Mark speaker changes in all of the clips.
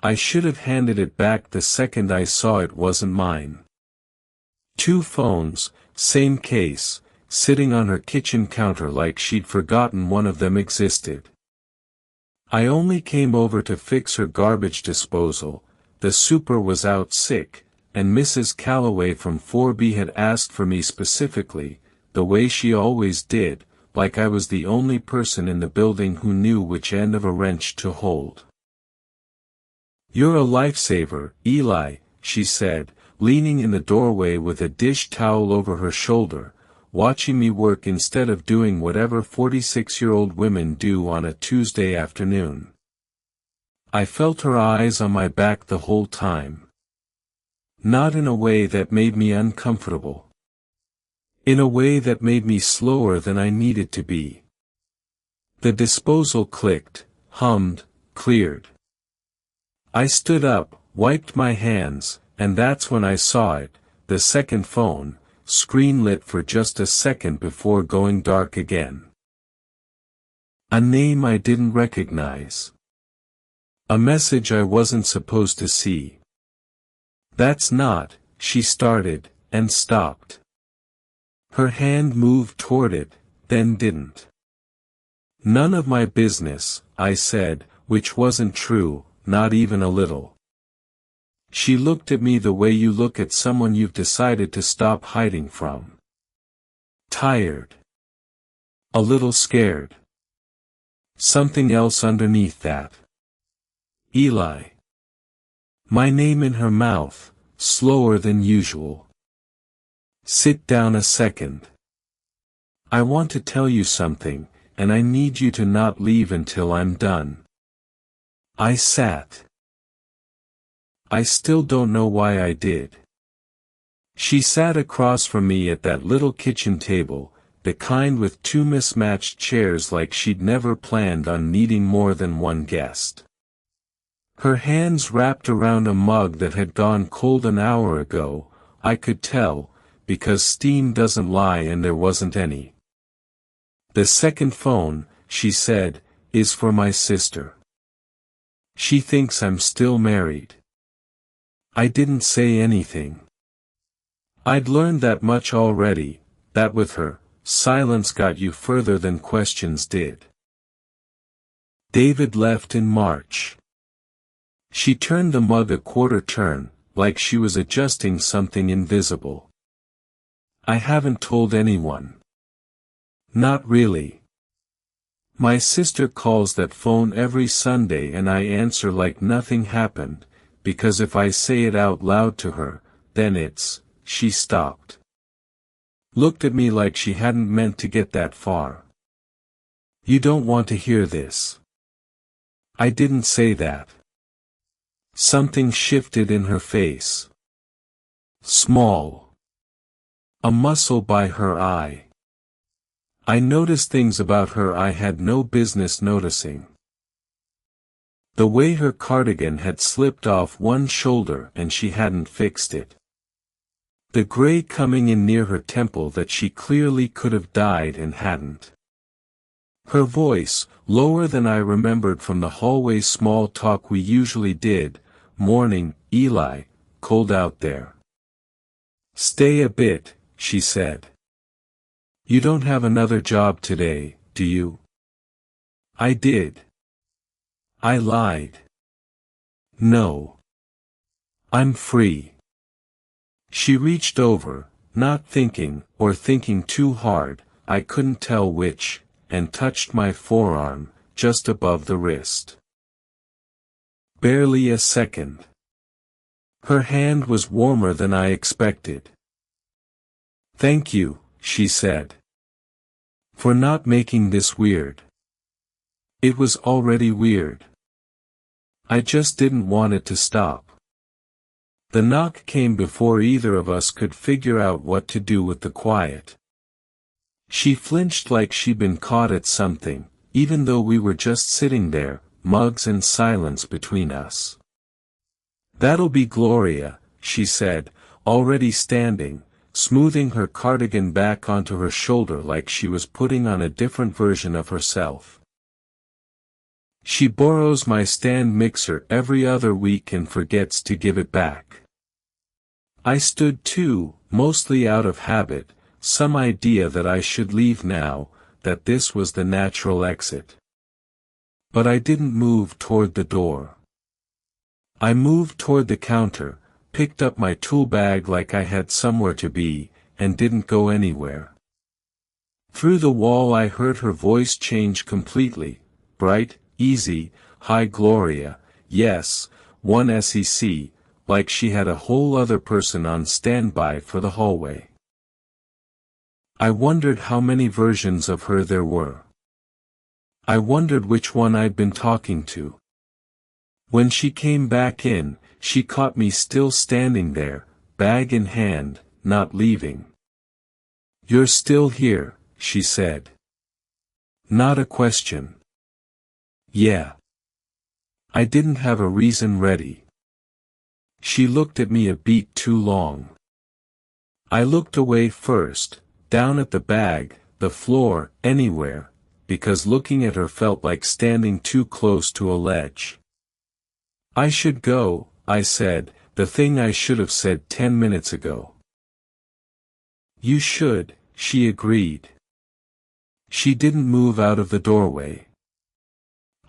Speaker 1: I should have handed it back the second I saw it wasn't mine. 2 phones, same case, sitting on her kitchen counter like she'd forgotten one of them existed. I only came over to fix her garbage disposal. The super was out sick, and Mrs. Calloway from 4B had asked for me specifically, the way she always did, like I was the only person in the building who knew which end of a wrench to hold. "You're a lifesaver, Eli," she said, leaning in the doorway with a dish towel over her shoulder, watching me work instead of doing whatever 46-year-old women do on a Tuesday afternoon. I felt her eyes on my back the whole time. Not in a way that made me uncomfortable. In a way that made me slower than I needed to be. The disposal clicked, hummed, cleared. I stood up, wiped my hands, and that's when I saw it, the second phone, screen lit for just a second before going dark again. A name I didn't recognize. A message I wasn't supposed to see. "That's not," she started, and stopped. Her hand moved toward it, then didn't. "None of my business," I said, which wasn't true, not even a little. She looked at me the way you look at someone you've decided to stop hiding from. Tired. A little scared. Something else underneath that. Eli. My name in her mouth, slower than usual. "Sit down a second. I want to tell you something, and I need you to not leave until I'm done." I sat. I still don't know why I did. She sat across from me at that little kitchen table, the kind with 2 mismatched chairs like she'd never planned on needing more than one guest. Her hands wrapped around a mug that had gone cold an hour ago, I could tell, because steam doesn't lie and there wasn't any. "The second phone," she said, "is for my sister. She thinks I'm still married." I didn't say anything. I'd learned that much already, that with her, silence got you further than questions did. "David left in March." She turned the mug a quarter turn, like she was adjusting something invisible. "I haven't told anyone." "Not really. My sister calls that phone every Sunday and I answer like nothing happened, because if I say it out loud to her, then it's..." She stopped. Looked at me like she hadn't meant to get that far. "You don't want to hear this." I didn't say that. Something shifted in her face. Small. A muscle by her eye. I noticed things about her I had no business noticing. The way her cardigan had slipped off one shoulder and she hadn't fixed it. The gray coming in near her temple that she clearly could have dyed and hadn't. Her voice, lower than I remembered from the hallway small talk we usually did. "Morning, Eli, cold out there." "Stay a bit," she said. "You don't have another job today, do you?" I did. I lied. "No. I'm free." She reached over, not thinking, or thinking too hard, I couldn't tell which, and touched my forearm, just above the wrist. Barely a second. Her hand was warmer than I expected. "Thank you," she said. "For not making this weird." It was already weird. I just didn't want it to stop. The knock came before either of us could figure out what to do with the quiet. She flinched like she'd been caught at something, even though we were just sitting there, mugs and silence between us. "That'll be Gloria," she said, already standing, smoothing her cardigan back onto her shoulder like she was putting on a different version of herself. She borrows my stand mixer every other week and forgets to give it back. I stood too, mostly out of habit, some idea that I should leave now, that this was the natural exit. But I didn't move toward the door. I moved toward the counter, picked up my tool bag like I had somewhere to be, and didn't go anywhere. Through the wall I heard her voice change completely, bright, easy, high Gloria, yes, one SEC, like she had a whole other person on standby for the hallway. I wondered how many versions of her there were. I wondered which one I'd been talking to. When she came back in, she caught me still standing there, bag in hand, not leaving. "You're still here," she said. Not a question. Yeah. I didn't have a reason ready. She looked at me a beat too long. I looked away first, down at the bag, the floor, anywhere, because looking at her felt like standing too close to a ledge. "I should go," I said, the thing I should have said 10 minutes ago. "You should," she agreed. She didn't move out of the doorway.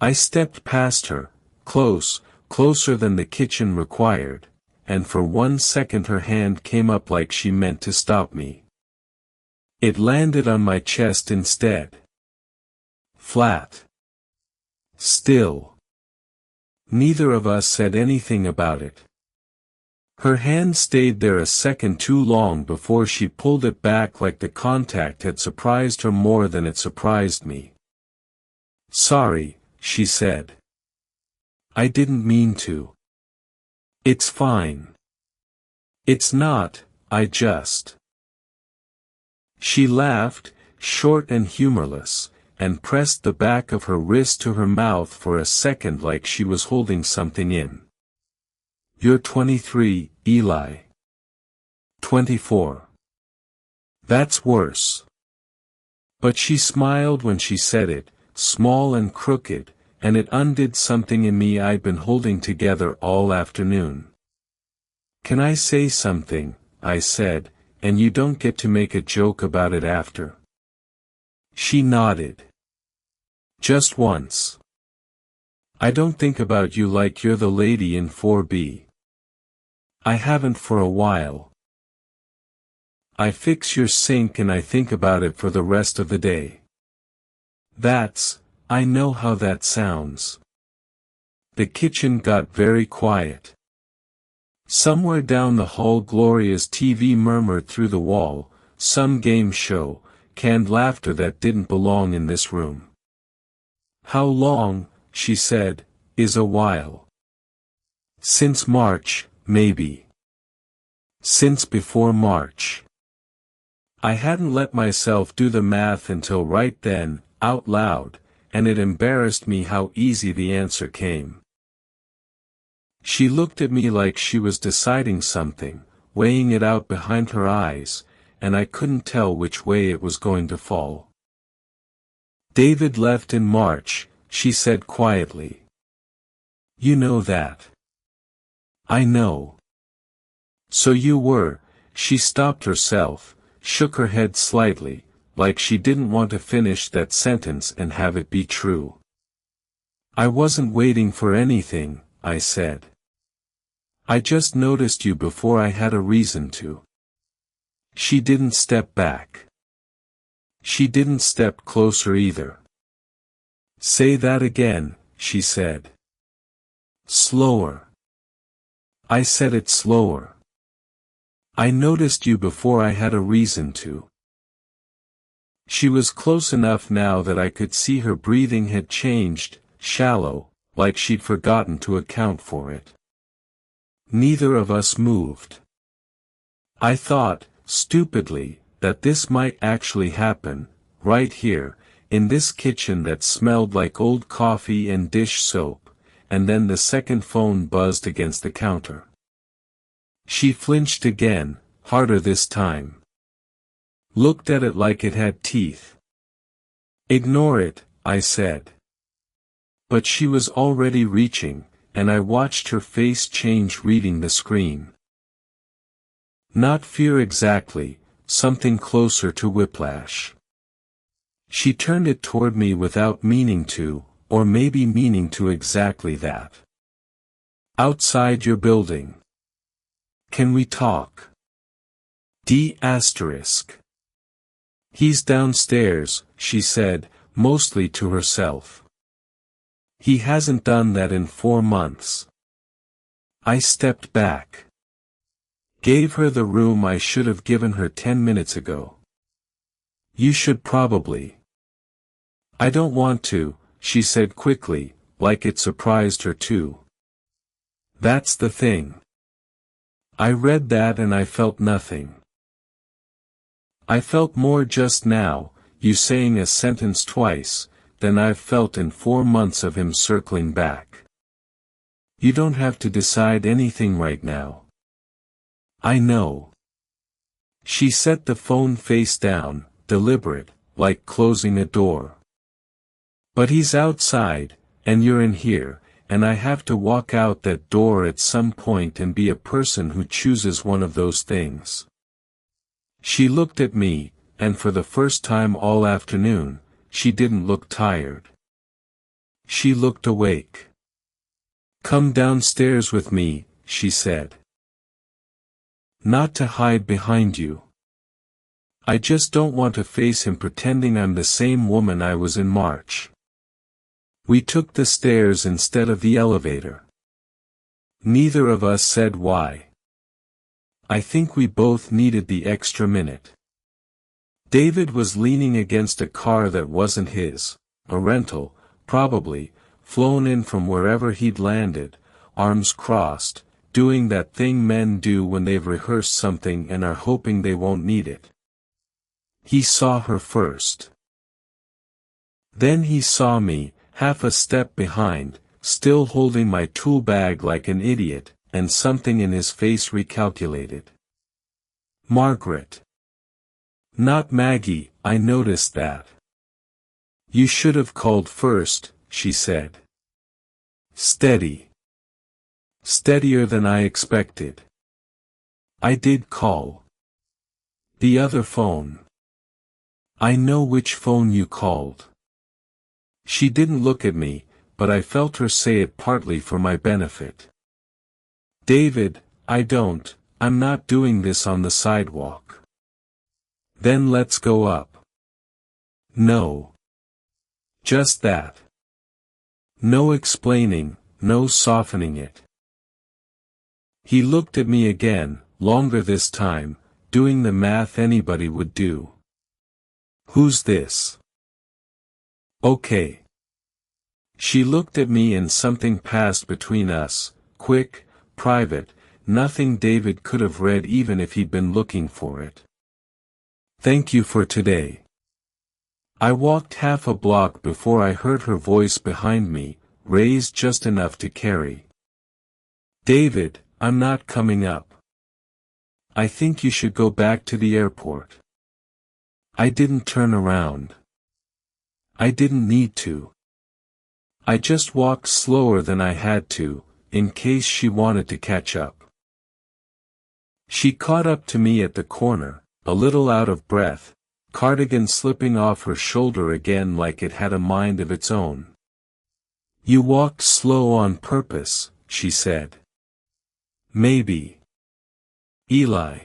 Speaker 1: I stepped past her, closer than the kitchen required, and for 1 second her hand came up like she meant to stop me. It landed on my chest instead. Flat. Still. Neither of us said anything about it. Her hand stayed there a second too long before she pulled it back like the contact had surprised her more than it surprised me. "Sorry," she said. "I didn't mean to." "It's fine." "It's not, I just." She laughed, short and humorless, and pressed the back of her wrist to her mouth for a second like she was holding something in. "You're 23, Eli." 24. That's worse. But she smiled when she said it, small and crooked, and it undid something in me I'd been holding together all afternoon. "Can I say something?" I said, "and you don't get to make a joke about it after." She nodded. "Just once. I don't think about you like you're the lady in 4B. I haven't for a while. I fix your sink and I think about it for the rest of the day." I know how that sounds. The kitchen got very quiet. Somewhere down the hall Gloria's TV murmured through the wall, some game show, canned laughter that didn't belong in this room. "How long," she said, "is a while?" "Since March, maybe." "Since before March." I hadn't let myself do the math until right then, out loud, and it embarrassed me how easy the answer came. She looked at me like she was deciding something, weighing it out behind her eyes, and I couldn't tell which way it was going to fall. "David left in March," she said quietly. "You know that." "I know." "So you were," she stopped herself, shook her head slightly, like she didn't want to finish that sentence and have it be true. "I wasn't waiting for anything," I said. "I just noticed you before I had a reason to." She didn't step back. She didn't step closer either. "Say that again," she said. "Slower." I said it slower. "I noticed you before I had a reason to." She was close enough now that I could see her breathing had changed, shallow, like she'd forgotten to account for it. Neither of us moved. I thought, stupidly, that this might actually happen, right here, in this kitchen that smelled like old coffee and dish soap, and then the second phone buzzed against the counter. She flinched again, harder this time. Looked at it like it had teeth. "Ignore it," I said. But she was already reaching, and I watched her face change reading the screen. Not fear exactly, something closer to whiplash. She turned it toward me without meaning to, or maybe meaning to exactly that. Outside your building. Can we talk? D**. He's downstairs, she said, mostly to herself. He hasn't done that in 4 months. I stepped back. Gave her the room I should have given her 10 minutes ago. You should probably. I don't want to, she said quickly, like it surprised her too. That's the thing. I read that and I felt nothing. I felt more just now, you saying a sentence twice, than I've felt in 4 months of him circling back. You don't have to decide anything right now. I know. She set the phone face down, deliberate, like closing a door. But he's outside, and you're in here, and I have to walk out that door at some point and be a person who chooses one of those things. She looked at me, and for the first time all afternoon, she didn't look tired. She looked awake. Come downstairs with me, she said. Not to hide behind you. I just don't want to face him pretending I'm the same woman I was in March. We took the stairs instead of the elevator. Neither of us said why. I think we both needed the extra minute. David was leaning against a car that wasn't his, a rental, probably, flown in from wherever he'd landed, arms crossed, doing that thing men do when they've rehearsed something and are hoping they won't need it. He saw her first. Then he saw me, half a step behind, still holding my tool bag like an idiot, and something in his face recalculated. Margaret. Not Maggie, I noticed that. You should have called first, she said. Steady. Steadier than I expected. I did call. The other phone. I know which phone you called. She didn't look at me, but I felt her say it partly for my benefit. David, I'm not doing this on the sidewalk. Then let's go up. No. Just that. No explaining, no softening it. He looked at me again, longer this time, doing the math anybody would do. Who's this? Okay. She looked at me and something passed between us, quick, private, nothing David could have read even if he'd been looking for it. Thank you for today. I walked half a block before I heard her voice behind me, raised just enough to carry. David, I'm not coming up. I think you should go back to the airport. I didn't turn around. I didn't need to. I just walked slower than I had to, in case she wanted to catch up. She caught up to me at the corner, a little out of breath, cardigan slipping off her shoulder again like it had a mind of its own. You walked slow on purpose, she said. Maybe. Eli.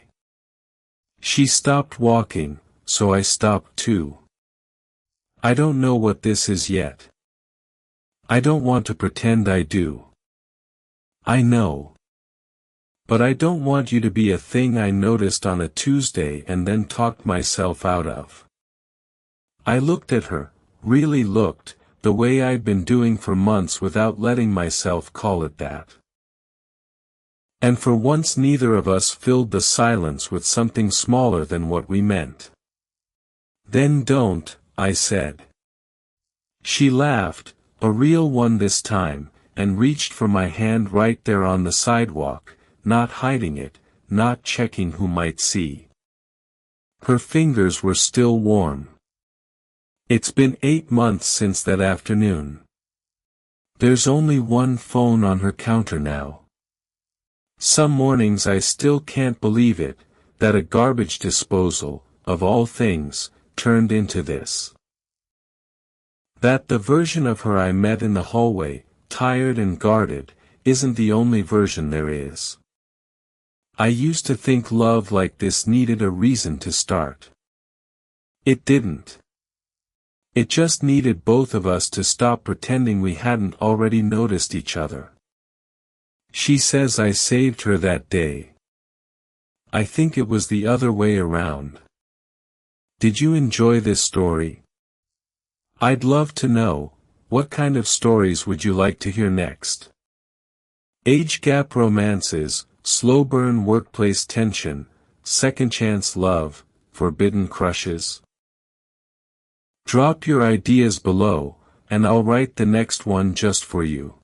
Speaker 1: She stopped walking, so I stopped too. I don't know what this is yet. I don't want to pretend I do. I know. But I don't want you to be a thing I noticed on a Tuesday and then talked myself out of. I looked at her, really looked, the way I'd been doing for months without letting myself call it that. And for once neither of us filled the silence with something smaller than what we meant. Then don't, I said. She laughed, a real one this time, and reached for my hand right there on the sidewalk, not hiding it, not checking who might see. Her fingers were still warm. It's been 8 months since that afternoon. There's only one phone on her counter now. Some mornings I still can't believe it, that a garbage disposal, of all things, turned into this. That the version of her I met in the hallway, tired and guarded, isn't the only version there is. I used to think love like this needed a reason to start. It didn't. It just needed both of us to stop pretending we hadn't already noticed each other. She says I saved her that day. I think it was the other way around. Did you enjoy this story? I'd love to know, what kind of stories would you like to hear next? Age gap romances, slow burn workplace tension, second chance love, forbidden crushes? Drop your ideas below, and I'll write the next one just for you.